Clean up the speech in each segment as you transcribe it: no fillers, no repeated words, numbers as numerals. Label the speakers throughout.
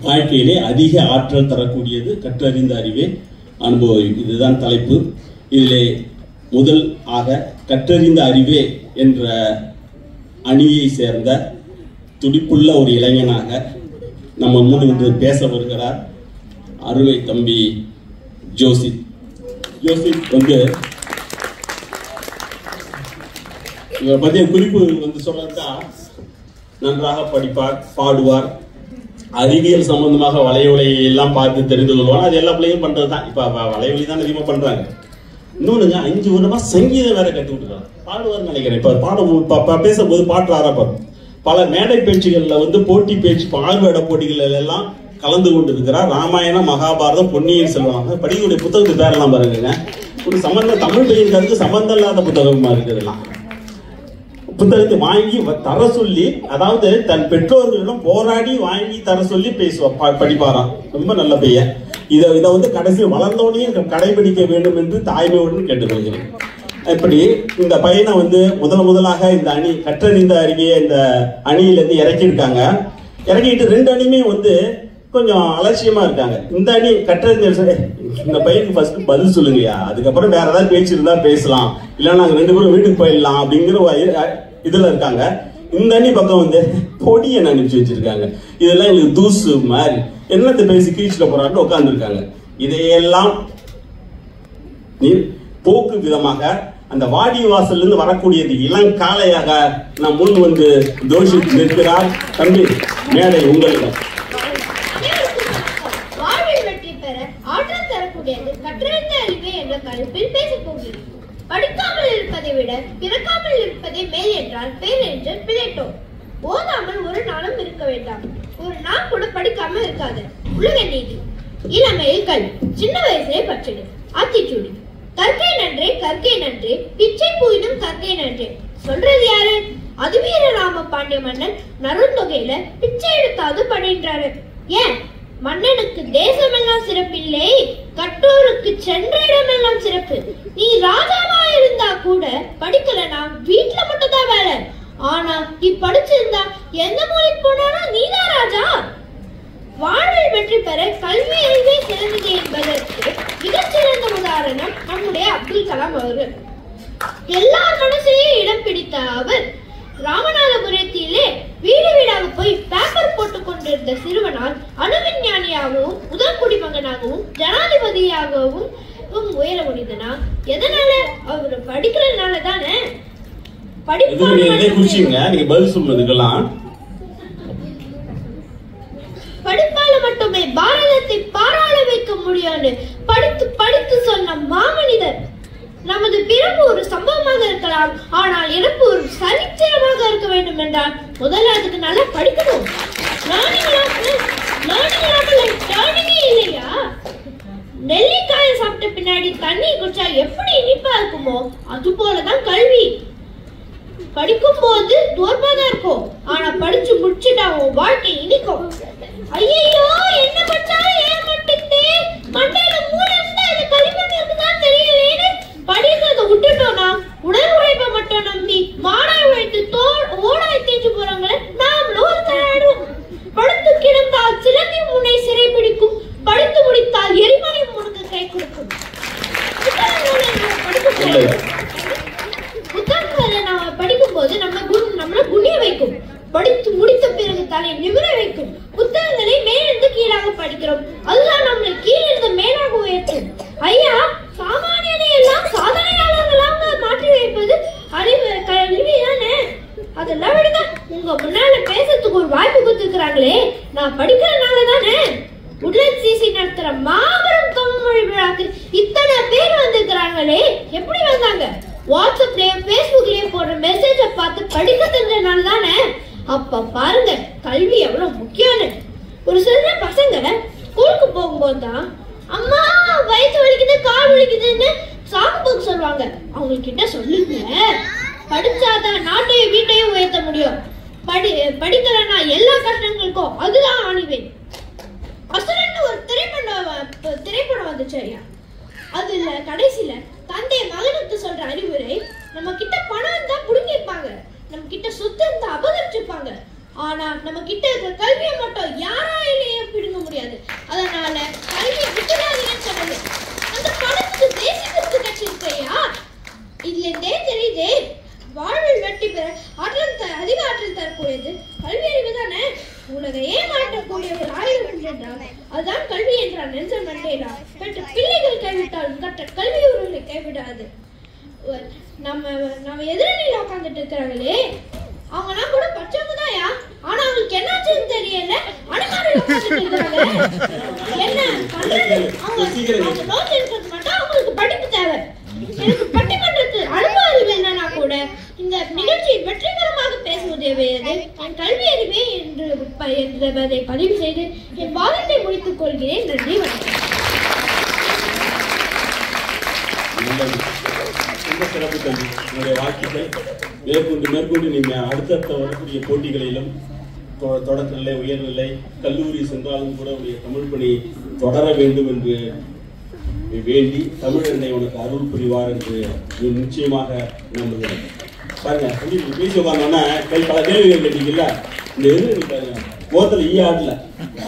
Speaker 1: வாழ்க்கையிலே அதிக ஆற்றல் தரக்கூடியது கற்றறிந்த அறிவே அனுபவம். இதுதான் தலைப்பு. இதிலே முதல் ஆக கற்றறிந்த அறிவே என்ற அணியை சேர்ந்த துடிப்புள்ள ஒரு இளைஞனாக நம்ம முன் இன்று பேச வருகிறார் அருமை தம்பி ஜோசிப். வந்து இவரை பற்றிய குறிப்பு சொல்றதா, நன்றாக படிப்பார், பாடுவார், அறிவியல் சம்பந்தமாக வலையொலியை எல்லாம் பார்த்து தெரிந்து கொள்வார். அது எல்லா பிள்ளையும் பண்றது தான். இப்ப வலையொலி தான் அதிகமாக பண்றாங்க. இன்னொன்னுங்க, 5 வருடமா சங்கீதம் வேற கற்றுக் கொடுக்குறாங்க. பாடுவார்னு நினைக்கிறேன். இப்ப பேசும்போது பாட்டு ஆரம்பம். பல மேடை பேச்சுகள்ல போட்டி பேச்சு, ஆழ்வேட போட்டிகள் எல்லாம் கலந்து கொண்டு இருக்கிறார். ராமாயணம், மகாபாரதம், பொன்னியின் செல்வம் படிக்கக்கூடிய புத்தகத்துக்கு பேரெல்லாம் பாருங்க. ஒரு சம்பந்தம், தமிழ் பையனுக்கு சம்பந்தம் இல்லாத புத்தகமா இருக்குதுலாம். புத்தகத்தை வாங்கி தர சொல்லி, அதாவது தன் பெற்றோர்களிடம் போராடி வாங்கி தர சொல்லி படிப்பாராம். ரொம்ப நல்ல பையன். இதை கடைசி வளர்ந்தோடனே கடைபிடிக்க வேண்டும் என்று தாய்மையுடன் கேட்டுக்கொள்கிறேன். இப்படி இந்த பையனை முதலாக இந்த அணி கற்றறிந்த அறிவியை இந்த அணியிலிருந்து இறக்கியிருக்காங்க. இறக்கிட்டு 2 அணியுமே கொஞ்சம் அலட்சியமா இருக்காங்க. இந்த அணி கற்றறிந்த இந்த பையனுக்கு ஃபர்ஸ்ட் பதில் சொல்லுங்கயா, அதுக்கப்புறம் வேற ஏதாவது பேச்சு இருந்தா பேசலாம், இல்ல நாங்க 2 பேரும் வீட்டுக்கு போயிடலாம் அப்படிங்கிற இதுல இருக்காங்க. இந்த அணி பக்கம் பொடியை அனுப்பிச்சு வச்சிருக்காங்க. இதெல்லாம் எங்களுக்கு தூசு மாதிரி என்னத்தை பேசி கீழ்ச்சில போறான்னு உட்கார்ந்து இருக்காங்க. இதையெல்லாம் போக்கு விதமாக அந்த வாடி வாசல் இருந்து வரக்கூடியது இளங்காலையாக நான் முன் தோஷித்து நிற்கிறார். தம்பி, மேடை உங்களிடம்.
Speaker 2: படிக்காமல் இருப்பதை விட பிறக்காமல் இருப்பதே மேல் என்றால் பேர் என்று பிழைத்தோம். ஓதாமல் ஒரு நாளும் இருக்க வேண்டாம். ஒரு நாள் கூட படிக்காமல் இருக்காது. உலக நீதி. இளமையில் கல்வி, சின்ன வயசிலே பற்றிடு, ஆத்திச்சூடி. கற்கை நன்றே, கற்கை நன்றே, பிச்சை போயிடும் கற்கை நன்றே. சொல்றது யாரு? அதுவீர ராம பாண்டிய மன்னன் நருந்தொகையில பிச்சை எடுத்தாவது பண்ணின்றாரு. ஏன்? மன்னனுக்கு தேசமெல்லாம் சிறப்பில்லை, கற்றோருக்கு சென்ற இடமெல்லாம் சிறப்பு. நீ ராஜாவா இருந்தா கூட படிக்கலனா வீட்டுல மட்டும் தான் வேலை. ஆனா நீ படிச்சிருந்தா எந்த மூலைக்கு போனாலும் நீதான் ராஜா. வாழ்வில் வெற்றி பெற கல்வி அறிவே சிறந்தது என்பதற்கு மிகச்சிறந்த உதாரணம் நம்முடைய அப்துல் கலாம் அவர்கள். எல்லார் மனசையும் இடம் பிடித்த அவர் ராமநாதபுரத்திலே வீடு வீடாக போய் பேப்பர் போட்டுக் கொண்டிருந்த சிறுவனால் அணுவிஞ்ஞானியாகவும் முதல் குடிமகனாகவும் ஜனாதிபதியாகவும் உயர முடிந்தனா எதனால? அவர் படிக்கிறதுனால தானே. படிப்பால மட்டுமே பாரதத்தை பாராள வைக்க முடியாது படித்து படித்து சொன்ன மாமனிதர். நமது பிறப்பு ஒரு சம்பவமாக இருக்கலாம், ஆனால் இறப்பு ஒரு சரித்திரமாக இருக்க வேண்டும் என்றால் முதல்ல அதுக்கு நல்லா படிக்கணும். இல்லையா? நெல்லிக்காயை சாப்பிட்ட பின்னாடி தண்ணி குடிச்சா எப்படி இனிப்பா இருக்குமோ அது போலதான் கல்வி. படிக்கும் போது தோற்பாதான் இருக்கும், ஆனா படிச்சு முடிச்சுட்டா உன் வாழ்க்கை இனிக்கும். ஐயோ, என்ன படிச்சாலும் ஏன் மாட்டேங்குது, மண்டையில மூளை இருந்தா இது கல்வி இருக்குதான் தெரியலேன்னு படிக்கிறத விட்டுட்டோம்னா உடல் உழைப்பை மட்டும் நம்பி மாடாய் உழைத்து ஓடாய் தேஞ்சு போறாங்களே நாமளும் ஒரு தயாரிடுவோம். படுத்து கிடந்தால் சிலந்தி முனை சிறை பிடிக்கும், படித்து முடித்தால் எரிமலை முனுக்கு கை கொடுக்கும். புத்தகங்களை நாம படிக்கும் போது நம்மள குனிய வைக்கும், படித்து முடித்த பிறகு தலை நிமிர வைக்கும். புத்தகங்களை மேலிருந்து கீழாக படிக்கிறோம், அதுதான் நம்மளை கீழிருந்து மேலாக உயர்த்தும். ஐயா, சாமானியனை எல்லாம் சாதனையாளர்களாக மாற்றி வைப்பது அறிவு கல்வி தானே. அதெல்லாம் விடுங்க, உங்க முன்னால பேசுறதுக்கு ஒரு வாய்ப்பு கொடுத்துருக்காங்களே, நான் படிக்கிறதுனால தானே. உடல் சிசி நடத்துற மாபெரும் தமிழ் மொழி விழாக்கு இத்தனை பேர் வந்திருக்கிறாங்களே, எப்படி வந்தாங்க? வாட்ஸ்அப்லயும் பேஸ்புக்லயும் போடுற மெசேஜ பார்த்து படிக்க தெரிஞ்சனால தானே. அப்ப பாருங்க கல்வி எவ்வளவு முக்கியம்னு. ஒரு சில பசங்க ஸ்கூலுக்கு போகும்போது தான் அம்மா வயிற்று வலிக்குது, கால் வலிக்குதுன்னு சாக்கு போக்கு சொல்லுவாங்க. அவங்க கிட்ட சொல்லுங்க, படிச்சாதான் நாட்டையும் வீட்டையும் உயர்த்த முடியும். படிக்கலன்னா எல்லா கஷ்டங்களுக்கும் அதுதான் ஆணிவேன். அசுரன் ஒரு திரைப்படம் வந்துச்சு ஐயா. அதுல கடைசியில தந்தை மகனுக்கு சொல்ற அறிவுரை, நம்ம கிட்ட பணம் இருந்தா புடுங்கிருப்பாங்க, நம்ம கிட்ட சொத்து இருந்தா அபகரிச்சிருப்பாங்க, ஆனா நம்ம கிட்ட இருக்கிற கல்வியை மட்டும் யாராலையும் பிடுங்க இருந்தே தெரியுது, வாழ்வில் வெற்றி பெற அதிக ஆற்றல் தரக்கூடியது கல்வி அறிவு தானே. உலகையே மாற்றக்கூடிய ஒரு ஆயுதம் என்றால் அதுதான் கல்வி என்றார் நெல்சன் மண்டேலா. பெற்ற பிள்ளைகள் கைவிட்டாலும் கற்ற கல்வி உறவுகளை கைவிடாது. நம்ம எதிரணியில உட்காந்துட்டு இருக்கிறாங்களே, அவங்கன்னா கூட பச்சவங்க தான்யா, ஆனா அவங்களுக்கு என்னாச்சுன்னு தெரியல. அனுமாரில் உட்காந்துட்டு இருக்காங்க. என்ன பண்றது? அவங்க நோட்ஸ் எடுக்கிறது மட்டும் அவங்களுக்கு படிப்பு தேவை. எனக்கு பட்டிமன்றத்து அனுபவ அறிவு என்னன்னா கூட இந்த நிகழ்ச்சியை வெற்றிகரமாக பேச உதவியது என் கல்வி அறிவே என்பதை பதிவு செய்து என் வாதத்தை முடித்துக் கொள்கிறேன். நன்றி, வணக்கம்.
Speaker 1: சிறப்பு தம்பி, உங்களுடைய வாழ்த்துக்கள் மேற்கொண்டு நீங்க அடுத்தடுத்த வரக்கூடிய போட்டிகளிலும் தொடக்கநிலை, உயர்நிலை, கல்லூரி சென்றாலும் கூட உடைய தமிழ் பணி தொடர வேண்டும் என்று வேண்டி தமிழனை உனக்கு அருள் புரிவார் என்று நிச்சயமாக நம்புகிறேன். பாருங்க, பேசி உட்காந்தோன்னா பல கேள்விகள் கேட்டீங்கல்ல, இந்த எதிர்ப்பு பாருங்க, கோத்துல ஆடல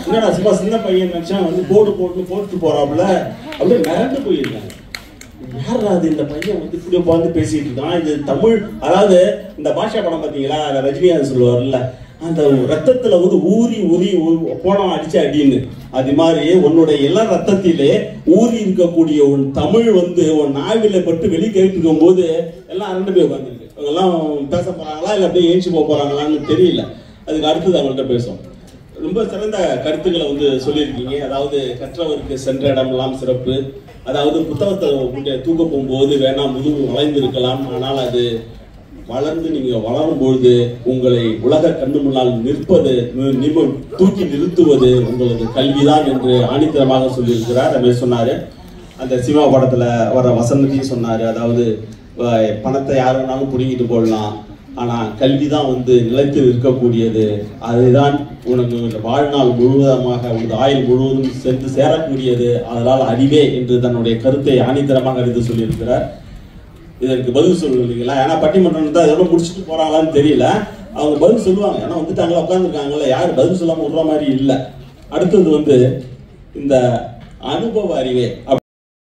Speaker 1: என்னடா சும்மா சின்ன பையன் நினைச்சா போட்டு போறாப்புல அப்படியே மிரண்டு போயிருக்காங்க. யாரா அது இந்த பையன் இப்படி உட்காந்து பேசிட்டு இருக்கான், இது தமிழ், அதாவது இந்த பாஷா படம் பார்த்தீங்களா, ரஜினிகாந்த் சொல்லுவார்ல, அந்த ரத்தத்துல ஊறி போனோம் அடிச்ச அடின்னு, அது மாதிரி உன்னுடைய எல்லா ரத்தத்திலே ஊறி இருக்கக்கூடிய உன் தமிழ் உன் நாவில பட்டு வெளியே கேட்டு இருக்கும் போது எல்லாம் அரண்டு போய் உட்காந்துருக்கு. அவங்க எல்லாம் பேச போறாங்களா இல்ல அப்படியே ஏஞ்சி போறாங்களான்னு தெரியல. அதுக்கு அடுத்தது அவங்கள்ட்ட பேசுவோம். ரொம்ப சிறந்த கருத்துக்களை சொல்லியிருக்கீங்க. அதாவது கற்றவருக்கு சென்ற இடமெல்லாம் சிறப்பு. அதாவது புத்தகத்தை தூக்க போகும்போது வேணா முதுகு வளைந்து இருக்கலாம், ஆனால் அது வளர்ந்து நீங்க வளரும் பொழுது உங்களை உலக கண்ணு முன்னால் தூக்கி நிறுத்துவது உங்களது கல்விதான் என்று ஆணித்தரமாக சொல்லியிருக்கிறார். ரமேஷ் சொன்னாரு, அந்த சினிமா படத்துல வர வசனத்தையும் சொன்னாரு. அதாவது பணத்தை யார் வேணாலும் புடுங்கிட்டு போடலாம், ஆனா கல்விதான் நிலைத்து இருக்கக்கூடியது, அதுதான் உனக்கு வாழ்நாள் முழுவதமாக உனது ஆயுள் முழுவதும் சென்று சேரக்கூடியது, அதனால் அறிவே என்று தன்னுடைய கருத்தை ஆணித்தரமாக எடுத்து சொல்லியிருக்கிறார். இதற்கு பதில் சொல்லுவீங்களா? ஏன்னா பட்டிமன்றம் தான் இதோட முடிச்சுட்டு போறாங்களான்னு தெரியல. அவங்க பதில் சொல்லுவாங்க, ஏன்னா வந்துட்டாங்களா உட்காந்துருக்காங்கல்ல, யாரும் பதில் சொல்லாம விடுற மாதிரி இல்லை. அடுத்தது இந்த அனுபவ அறிவே